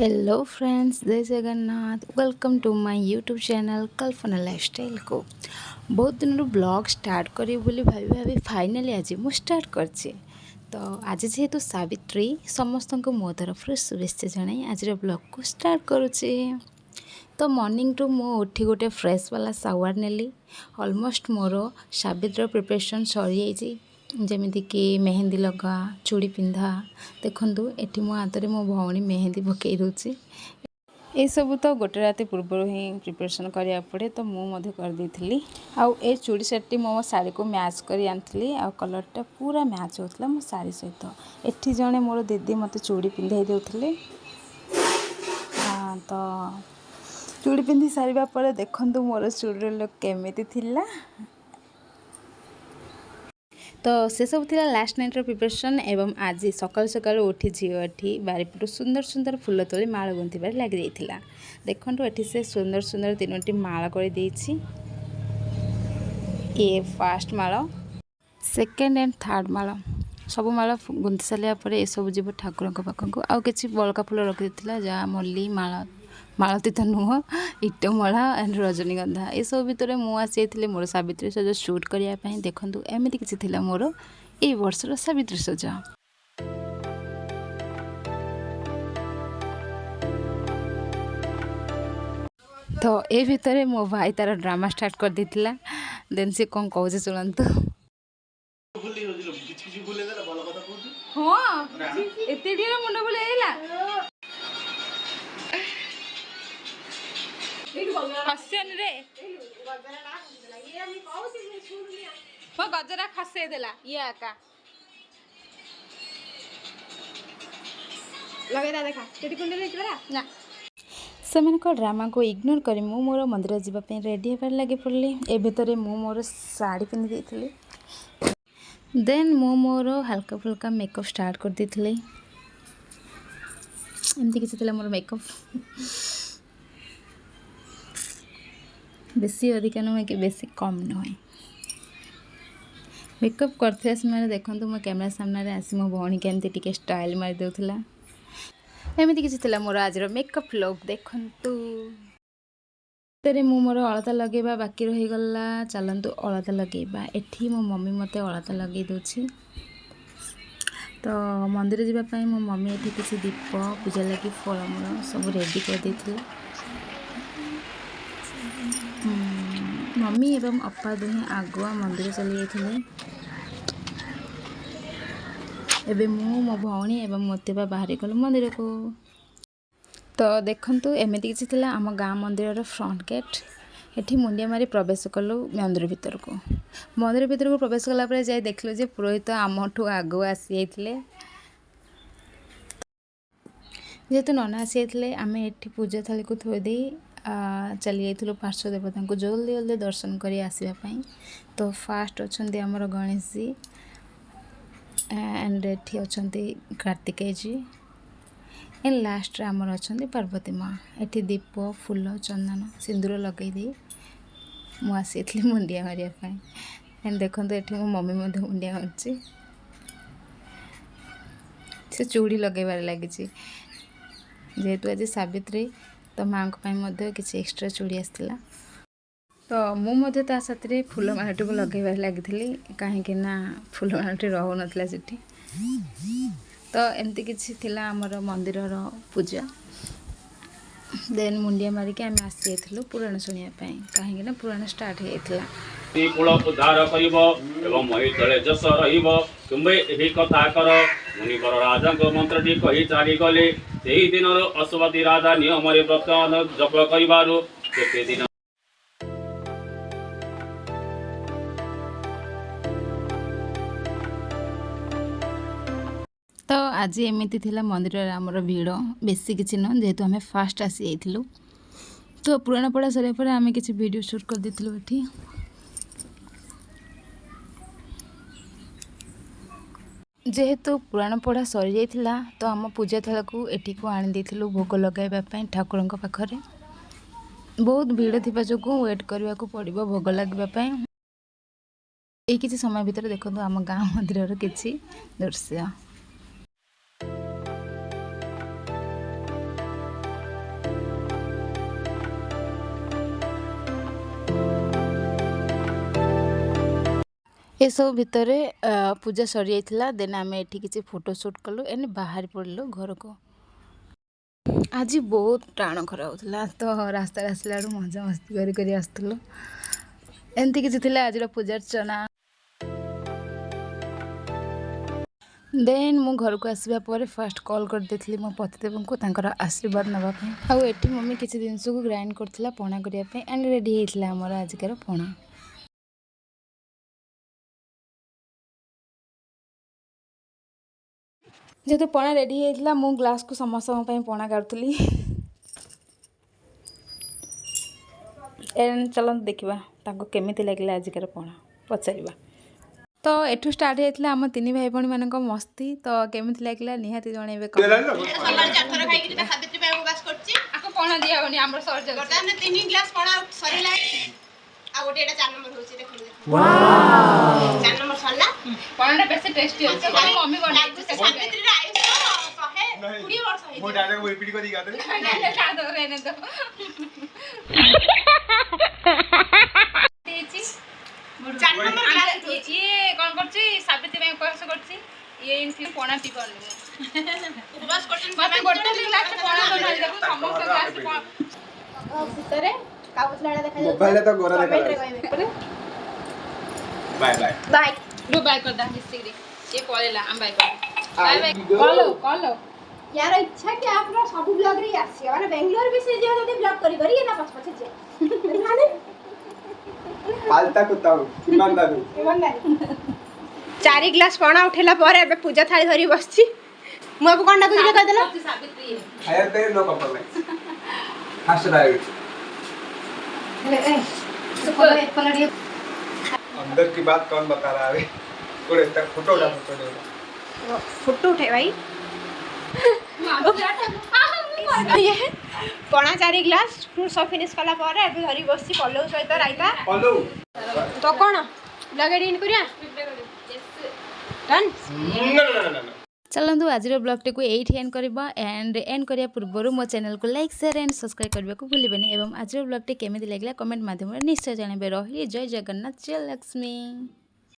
Hello friends, जय Jagannath. Welcome to my YouTube channel Kalpana lifestyle को। बहुत दिन ब्लॉग स्टार्ट करी बोली भाभी भाभी फाइनाली आज मु स्टार्ट करछे। तो आज जेहेतु सावित्री समस्त को मो तरफ शुभेच्छा जनाई आज ब्लॉग को स्टार्ट करुचे। तो मॉर्निंग टू मु उठी गोटे फ्रेश वाला शावर नेली। ऑलमोस्ट मोर सावित्री प्रिपरेशन सरी जाइए जमीक मेहंदी लगा चूड़ी पिंधा देखु एटी मो हाथ में मो भौणी मेहंदी पकई दूची। ये सब तो गोटे राति पूर्व ही प्रिपरेशन करा पड़े तो मुझे करदी आउ ए चूड़ी सेट मो शाढ़ी को मैच कर आनी आ कलरटा पूरा मैच होता मो शाढ़ी सहित। एठी जड़े मोर दीदी मत चूड़ी पिंधाई देउथिले। तो चूड़ी पिंधि सारिबा परे देखंतु मोर चूड़ी लुक केमिति थिला। तो से सब थिला लास्ट नाइट प्रिपरेशन एवं आज सकाल सकाल उठी झीटी बारीपटू सुंदर सुंदर फुल तोली माला गुंथबार लग जाइथिला। देखंतु एठी से सुंदर सुंदर तीनोटी माला कर देइछि। ये फर्स्ट माला, सेकेंड एंड थर्ड माला सब माला गुंथि सारिया परे ए सब जीव ठाकुर पाखक आउ किछि बलका फुल रखि देथिला जा मल्ली माला मालती तो नुह इटमाला एंड रजनीगंधा ये सब भितर मु आसी मोर सावित्री सज शूट करने देखूँ एमती किसी मोर ए वर्षर सावित्री सज। तो ए भितर मो भाई तार ड्रामा स्टार्ट कर देथिला। देन से कौन कहे शुणु। हाँ एते मुंड बुलेला गजरा खसे देला ये आका लगेला देखा केटी कुंडे लेकरा ना सेमानक ड्रामा को इग्नोर करी मु मोर मंदिर जावाई रेडी होबार लगे पड़ली। ए भितर मु मोर साड़ी पिंधि देइथिली। देन मु मोर हल्का फुल्का मेकअप स्टार्ट कर देइथिली। एमती किसी थिला मोर मेकअप बेसी अधिक नुहे कि बेसी कम नुहे। मेकअप करते समय देखूँ मो कैमरा सामने आसी मो भौणी केमती टिके स्टाइल मारी देउथिला। एमती किसी थिला मोर आज मेकअप लुक देखूँ। तेरे मु मोर अलता लगेबा बाकी रही गला। चलतु अलता लगेबा एठी मो मम्मी मते अलता लगे दोछि। तो मंदिर जावाई मो मम्मी एठी किसी दीप पूजा लगी फलमूल सब रेडी कर देथिला। मम्मी एवं अपा दुहे आगुआ मंदिर चली जाइथिले। एबे मु मो भौणी एवं मोतेबा बाहरी गलु मंदिर को। तो देखंतु एमती किसी थिला आम गाँ मंदिर फ्रंट गेट। एठी मुंडिया मारी प्रवेश कलु मंदिर भीतर को। मंदिर भीतर को प्रवेश कला परे जाई देखलु जे पुरोहित आमठू आगु आसी जाइथिले। जेहेतु नना आसी जाइथिले आमे एठी पूजा थाली को थोई दे चली जाइथिलु पार्श्व देवता को जल्दी जल्दी दर्शन करी आसीबा पई। तो फास्ट अछंती हमर गणेश जी एंड एठी अछंती कार्तिकेय जी एंड लास्ट रे हमर अछंती पार्वती माँ। एठी दीप फूल चंदन सिंदूर लगे दे मु आसी मुंडिया मारिया पई। एंड देखो एठी मो मम्मी मध्य मुंडिया मारछि से चूड़ी लगेबार लगी जेहेतु आज सावित्री तो माँ किसी एक्स्ट्रा चूड़ी आसला। तो मुझे ता साथ फूल मालाटी को लगेबार लगी कहीं ना फूल मालाटी रहू नाला सेठी। तो एमती किसी थिला हमर मंदिर पूजा। देन मुंडिया मारिक आम आसी जाइथिलु पुराण शुणिया कहीं ना पुराण स्टार्ट होइथिला। कुल उद्धार करिब एवं मही तले जस रहिब तुम्बे एही कथा कर मुनिवर राजा को मंत्रटी कही चाली गले सेही दिन अश्वती राजा नियम व्रत जप करिबारु केते दिन। तो आज एमती थिला मंदिर आमर भीड़ बेसी किसी न जेहेतु आम फास्ट आसी जाइथिलु। तो पुराण पढ़ा सरिया पर आम किसी वीडियो शूट कर देथिलु एठी। जेहेतु पुराण पढ़ा सरी जाइथिला तो आम पूजा थाल को एठी को आनी देथिलु भोग लगाइबा पई ठाकुरन को पाखरे। बहुत भीड़ थिबा जोगु वेट करबा को पड़िबो भोग लागबा पई। ए किसी समय भीतर देखो आम गाँ मंदिर किसी दृश्य। एसबू भितर पूजा सरी जाइथिला देन आम एठी किसी फोटोशूट कलु एंड बाहर पड़लु घर को। आज बहुत टाण खरा होता तो रास्ता आसला मजा मस्ती करी आसलु एमती किसी आज पूजार्चना। देन मु घर को आसवा पर फास्ट कॉल कर देथली मो पतिदेव को तांकर आशीर्वाद नापी आउ एठी मम्मी किसी जिनस को ग्राइंड करथिला पणा करिया पे एंड रेडी हेइथिला हमर आजकर पणा। जेहेतु पणा रेडी हेइथिला मु ग्लास को समस्त पई पणा काढुथली एंड चलो देखिबा ताको केमिति लागला आजकर पणा पचारिबा। तो एठू स्टार्ट होता आम तीन भाई भौणी मान मस्ती तो केमिति लागला निहाती जनइबे पणा दिया होनी हमर सर जगह बर्तमान 3 ग्लास पणा सरीला आ गोटे एटा 4 नंबर होची देखु वाओ 4 नंबर सरला पणाटा बेसे टेस्टी होची मम्मी बनाई से सावित्री रे आयुष 100 20 वर्ष होई मो डाटा को रिपीट करी गाते डाटा दो रेने दो तेची 4 नंबर ग्लास ये कोन करची सावित्री में कोस करची ये इनकी पणा पी करनी उपवास करछन मते गोटे ग्लास पणा बनाई देखो समस्त ग्लास भितरे कागज लाडा देखा जाय मोबाइल तो गोरा देखा बाय बाय बाय रो बाय कर दा हिस्ट्री ये कॉलेला हम बाय कर बाय बाय कॉलो यार इच्छा कि आप ना सब ब्लॉग रे आसी माने बेंगलोर भी से जे जदी ब्लॉग करी करी ना पछ पछ जे माने पालता कुत्ता ईमानदारी 4 ग्लास पणा उठेला पर एबे पूजा थाली धरी बसची मु अब कोन डाकु जे कह देला सावित्री हायर पे नो कॉम्प्रोमाइज फास्ट डायरेक्ट ए तो पलड़ी अंदर की बात कौन बता रहा है थोड़े तक फोटो उठे भाई ये पणा 4 ग्लास फ्रूट सब फिनिश कला पर एबे धरी बसची पल्लव सहित राइता पल्लव तो कोन लगे इन करिया डन न चलतु आज ब्लॉग टी एट एंड करवा एंड एंड करिया पूर्व मो चैनल को लाइक शेयर एंड सब्सक्राइब करने को भूलिबेनी एवं आज ब्लॉग टी केमिति लागला कमेंट माध्यम निश्चय जानबे। रही जय जगन्नाथ जय लक्ष्मी।